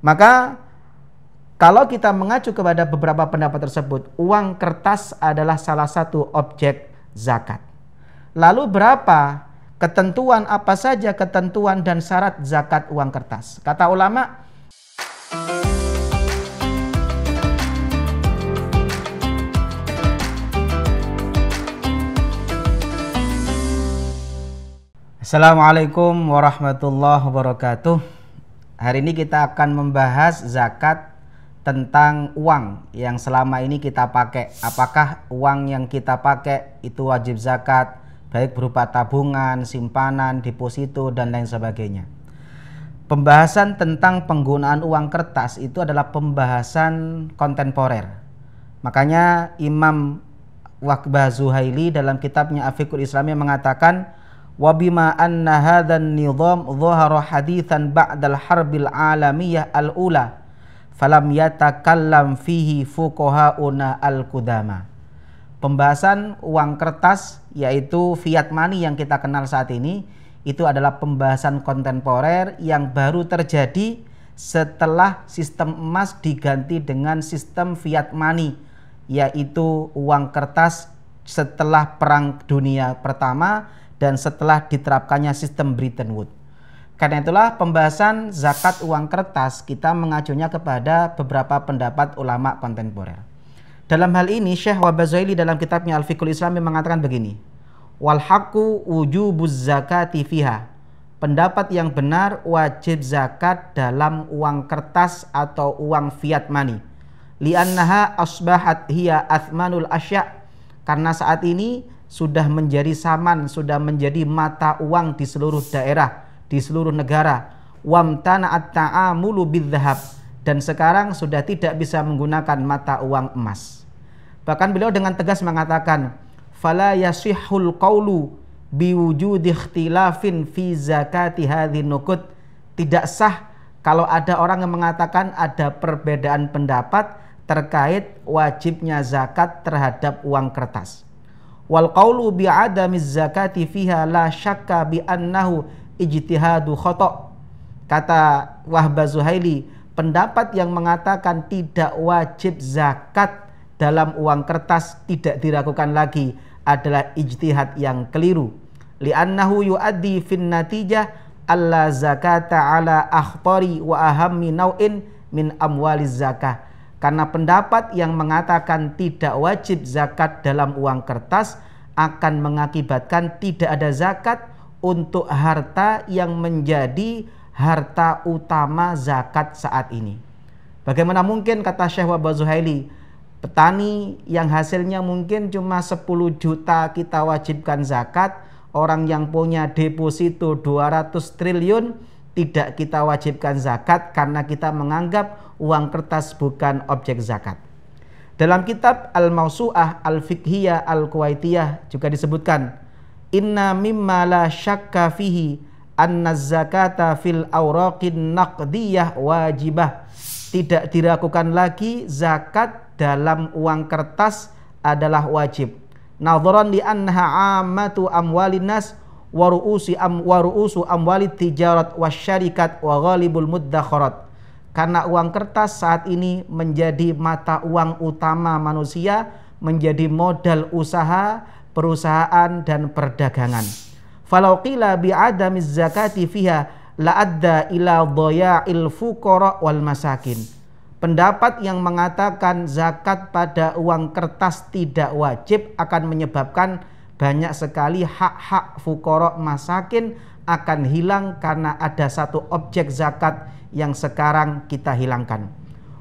Maka kalau kita mengacu kepada beberapa pendapat tersebut, uang kertas adalah salah satu objek zakat. Lalu berapa ketentuan, apa saja ketentuan dan syarat zakat uang kertas? Kata ulama, Assalamualaikum warahmatullahi wabarakatuh. Hari ini kita akan membahas zakat tentang uang yang selama ini kita pakai. Apakah uang yang kita pakai itu wajib zakat, baik berupa tabungan, simpanan, deposito, dan lain sebagainya. Pembahasan tentang penggunaan uang kertas itu adalah pembahasan kontemporer. Makanya Imam Waqbah Zuhaili dalam kitabnya Afiqul Islami mengatakan, wa bima anna hadzal nizam dhahara haditsan ba'dal harbil alamiyah al-ula falam yatakallam fihi fuqahauna al-qudama. Pembahasan uang kertas, yaitu fiat money yang kita kenal saat ini, itu adalah pembahasan kontemporer yang baru terjadi setelah sistem emas diganti dengan sistem fiat money, yaitu uang kertas setelah Perang Dunia Pertama dan setelah diterapkannya sistem Bretton Woods. Karena itulah pembahasan zakat uang kertas kita mengacunya kepada beberapa pendapat ulama kontemporer. Dalam hal ini Syekh Waqbah Zuhaili dalam kitabnya Al-Fiqhul Islami mengatakan begini, wal haqqu wujubuz zakati fiha. Pendapat yang benar wajib zakat dalam uang kertas atau uang fiat money. Li'annaha asbahat hiya athmanul asya'. Karena saat ini sudah menjadi saman, sudah menjadi mata uang di seluruh daerah, di seluruh negara. Wamtana'at ta'amulu bidzahab, dan sekarang sudah tidak bisa menggunakan mata uang emas. Bahkan beliau dengan tegas mengatakan, fala yasihhul qawlu biwujudi ikhtilafin fi zakati hadhin nuqud. Tidak sah kalau ada orang yang mengatakan ada perbedaan pendapat terkait wajibnya zakat terhadap uang kertas. Wal qawlu bi'adamiz zakati fiha la syakka bi annahu ijtihadu khata'. Kata Waqbah Zuhaili, pendapat yang mengatakan tidak wajib zakat dalam uang kertas tidak diragukan lagi adalah ijtihad yang keliru. Li'annahu yu'addi fin natijah alla zakata ala akhtari wa ahammi naw'in min amwaliz zakah. Karena pendapat yang mengatakan tidak wajib zakat dalam uang kertas akan mengakibatkan tidak ada zakat untuk harta yang menjadi harta utama zakat saat ini. Bagaimana mungkin, kata Syekh Waqbah Zuhaili, petani yang hasilnya mungkin cuma 10 juta kita wajibkan zakat, orang yang punya deposito 200 triliun tidak kita wajibkan zakat karena kita menganggap uang kertas bukan objek zakat. Dalam kitab Al-Mawsu'ah Al-Fiqhiyah Al-Kuwaitiyah juga disebutkan, inna mimma la syakka fihi anna zakata fil awraqin naqdiyah wajibah. Tidak diragukan lagi zakat dalam uang kertas adalah wajib. Nadharan li annaha ammatu amwalin nas wa ru'usu amwalit tijarat wasyarikat wa ghalibul muddakharat. Karena uang kertas saat ini menjadi mata uang utama manusia, menjadi modal usaha, perusahaan dan perdagangan. Falau qila bi'adamiz zakati fiha la'adda ila dhaya'il fuqara wal masakin. Pendapat yang mengatakan zakat pada uang kertas tidak wajib akan menyebabkan banyak sekali hak-hak fuqara masakin akan hilang karena ada satu objek zakat yang sekarang kita hilangkan.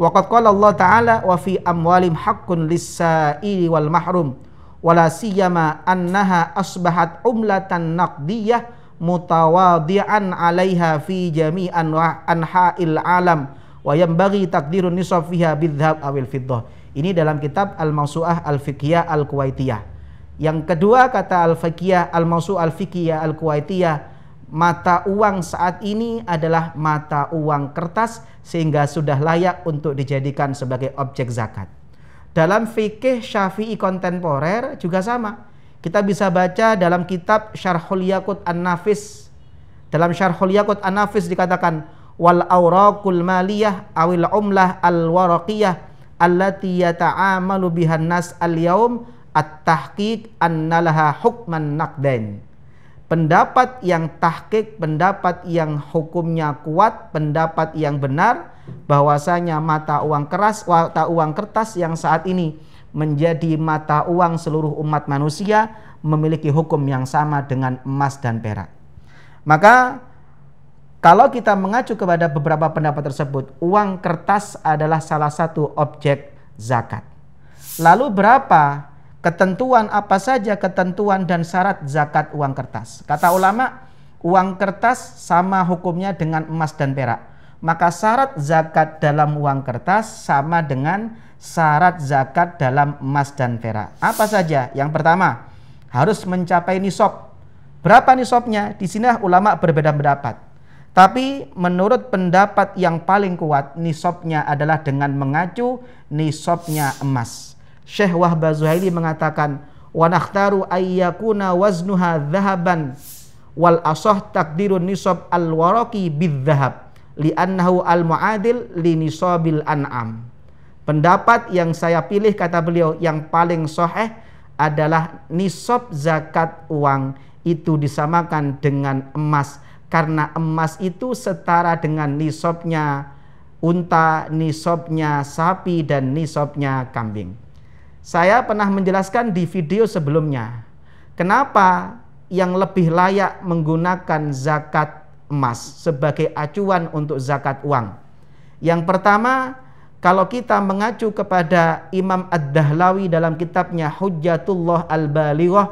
Waqad qala Allah Ta'ala wa fi amwalim haqqun lis-sa'ili wal mahrum wala siyama annaha asbahat umlatan naqdiyah mutawadi'an 'alaiha fi jami'an anha'il alam wa yanbaghi taqdirun nisab fiha bidzhab awil fiddah. Ini dalam kitab Al-Mawsu'ah Al-Fiqhiyah Al-Kuwaitiyah. Yang kedua, kata Al-Fiqhiyah Al-Mawsu'ah Al-Fiqhiyah Al-Kuwaitiyah, mata uang saat ini adalah mata uang kertas sehingga sudah layak untuk dijadikan sebagai objek zakat. Dalam fikih Syafi'i kontemporer juga sama. Kita bisa baca dalam kitab Syarhul Yaqut An-Nafis. Dalam Syarhul Yaqut An-Nafis dikatakan, wal awraqul maliyah awil umlah al waraqiyah allati yata'amalu bihan nas al yaum at-tahqiq annalaha hukman naqdain. Pendapat yang tahqiq, pendapat yang hukumnya kuat, pendapat yang benar bahwasanya mata uang keras, mata uang kertas yang saat ini menjadi mata uang seluruh umat manusia memiliki hukum yang sama dengan emas dan perak. Maka kalau kita mengacu kepada beberapa pendapat tersebut, uang kertas adalah salah satu objek zakat. Lalu berapa ketentuan, apa saja ketentuan dan syarat zakat uang kertas? Kata ulama, uang kertas sama hukumnya dengan emas dan perak. Maka syarat zakat dalam uang kertas sama dengan syarat zakat dalam emas dan perak. Apa saja? Yang pertama, harus mencapai nisab. Berapa nisabnya? Di sini ulama berbeda pendapat. Tapi menurut pendapat yang paling kuat, nisabnya adalah dengan mengacu nisabnya emas. Syekh Wahbah Zuhaili mengatakan, wa nakhtaru ayyakuna waznuha dhahaban wal asah takdirun nisab al-waraqi bidh-dhahab li'annahu al-mu'adil li nisabil an'am. Pendapat yang saya pilih, kata beliau, yang paling sahih adalah nisab zakat uang itu disamakan dengan emas, karena emas itu setara dengan nisabnya unta, nisabnya sapi, dan nisabnya kambing. Saya pernah menjelaskan di video sebelumnya, kenapa yang lebih layak menggunakan zakat emas sebagai acuan untuk zakat uang. Yang pertama, kalau kita mengacu kepada Imam Ad-Dahlawi dalam kitabnya Hujjatullah Al-Balighah,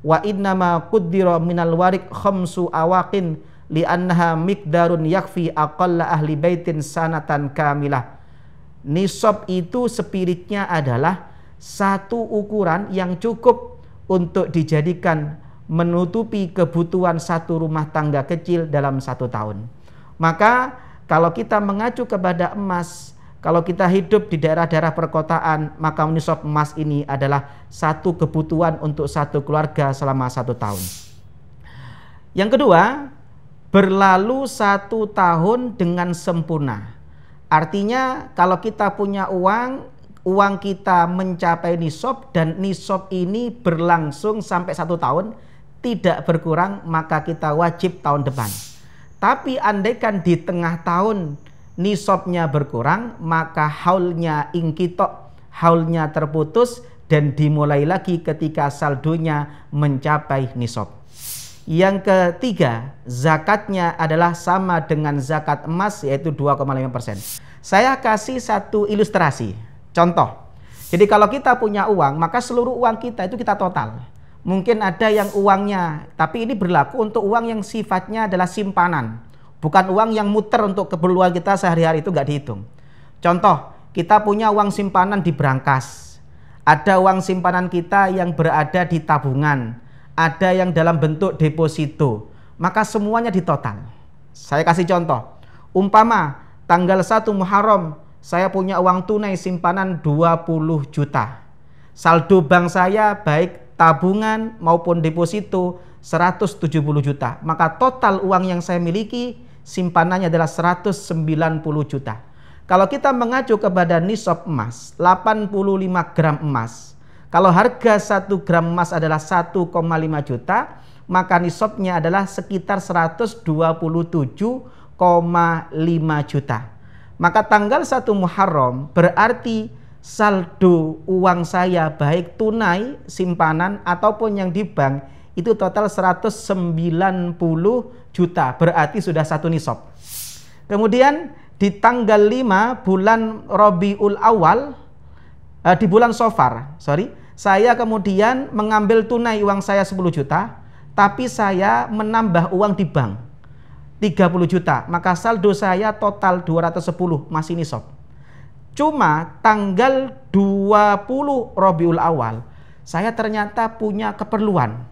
wa innama quddira minal warik khamsu awaqin li'annaha miqdarun yakfi aqalla ahli baitin sanatan kamilah. Nisab itu spiritnya adalah satu ukuran yang cukup untuk dijadikan menutupi kebutuhan satu rumah tangga kecil dalam 1 tahun. Maka kalau kita mengacu kepada emas, kalau kita hidup di daerah-daerah perkotaan, maka nisab emas ini adalah satu kebutuhan untuk satu keluarga selama 1 tahun. Yang kedua, berlalu 1 tahun dengan sempurna. Artinya kalau kita punya uang kita mencapai nisab dan nisab ini berlangsung sampai 1 tahun, tidak berkurang, maka kita wajib tahun depan. Tapi andaikan di tengah tahun nisabnya berkurang, maka haulnya ingkitok, haulnya terputus dan dimulai lagi ketika saldonya mencapai nisab. Yang ketiga, zakatnya adalah sama dengan zakat emas, yaitu 2,5%. Saya kasih satu ilustrasi. Contoh, jadi kalau kita punya uang, maka seluruh uang kita itu kita total. Mungkin ada yang uangnya, tapi ini berlaku untuk uang yang sifatnya adalah simpanan, bukan uang yang muter untuk keperluan kita sehari-hari, itu nggak dihitung. Contoh, kita punya uang simpanan di brankas, ada uang simpanan kita yang berada di tabungan, ada yang dalam bentuk deposito, maka semuanya ditotal. Saya kasih contoh, umpama tanggal 1 Muharram, saya punya uang tunai simpanan 20 juta. Saldo bank saya baik tabungan maupun deposito 170 juta. Maka total uang yang saya miliki simpanannya adalah 190 juta. Kalau kita mengacu kepada nisab emas, 85 gram emas. Kalau harga 1 gram emas adalah 1,5 juta, maka nisabnya adalah sekitar 127,5 juta. Maka tanggal 1 Muharram berarti saldo uang saya baik tunai simpanan ataupun yang di bank itu total 190 juta, berarti sudah 1 nisab. Kemudian di tanggal 5 bulan Rabiul Awal, di bulan Safar, saya kemudian mengambil tunai uang saya 10 juta, tapi saya menambah uang di bank 30 juta, maka saldo saya total 210, masih nisab. Cuma tanggal 20 Rabiul Awal, saya ternyata punya keperluan.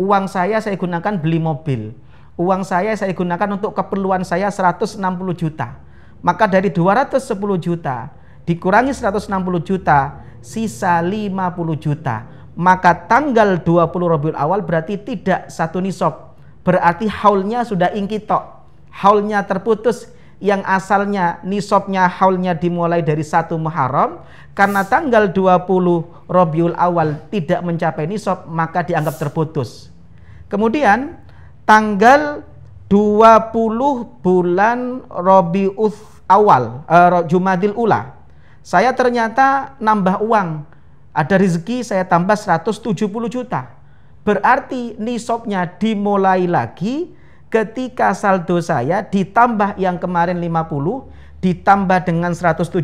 Uang saya gunakan beli mobil. Uang saya gunakan untuk keperluan saya 160 juta. Maka dari 210 juta, dikurangi 160 juta, sisa 50 juta. Maka tanggal 20 Rabiul Awal berarti tidak 1 nisab. Berarti haulnya sudah ingkitok, haulnya terputus, yang asalnya nisabnya haulnya dimulai dari 1 Muharram, karena tanggal 20 Rabiul Awal tidak mencapai nisab, maka dianggap terputus. Kemudian tanggal 20 bulan Rabiul Awal, Jumadil Ula, saya ternyata nambah uang, ada rezeki saya tambah 170 juta. Berarti nisabnya dimulai lagi ketika saldo saya ditambah yang kemarin 50, ditambah dengan 170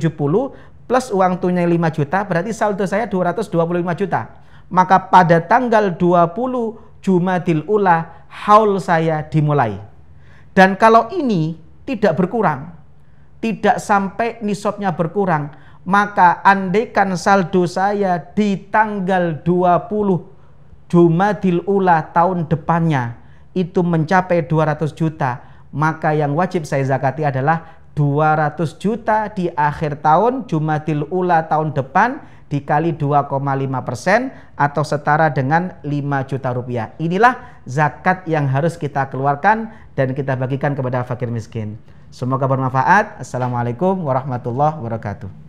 plus uang tunai 5 juta, berarti saldo saya 225 juta. Maka pada tanggal 20 Jumadil Ula haul saya dimulai. Dan kalau ini tidak berkurang, tidak sampai nisabnya berkurang, maka andaikan saldo saya di tanggal 20 Jumadil Ula tahun depannya itu mencapai 200 juta, maka yang wajib saya zakati adalah 200 juta di akhir tahun Jumadil Ula tahun depan dikali 2,5% atau setara dengan 5 juta rupiah. Inilah zakat yang harus kita keluarkan dan kita bagikan kepada fakir miskin. Semoga bermanfaat. Assalamualaikum warahmatullahi wabarakatuh.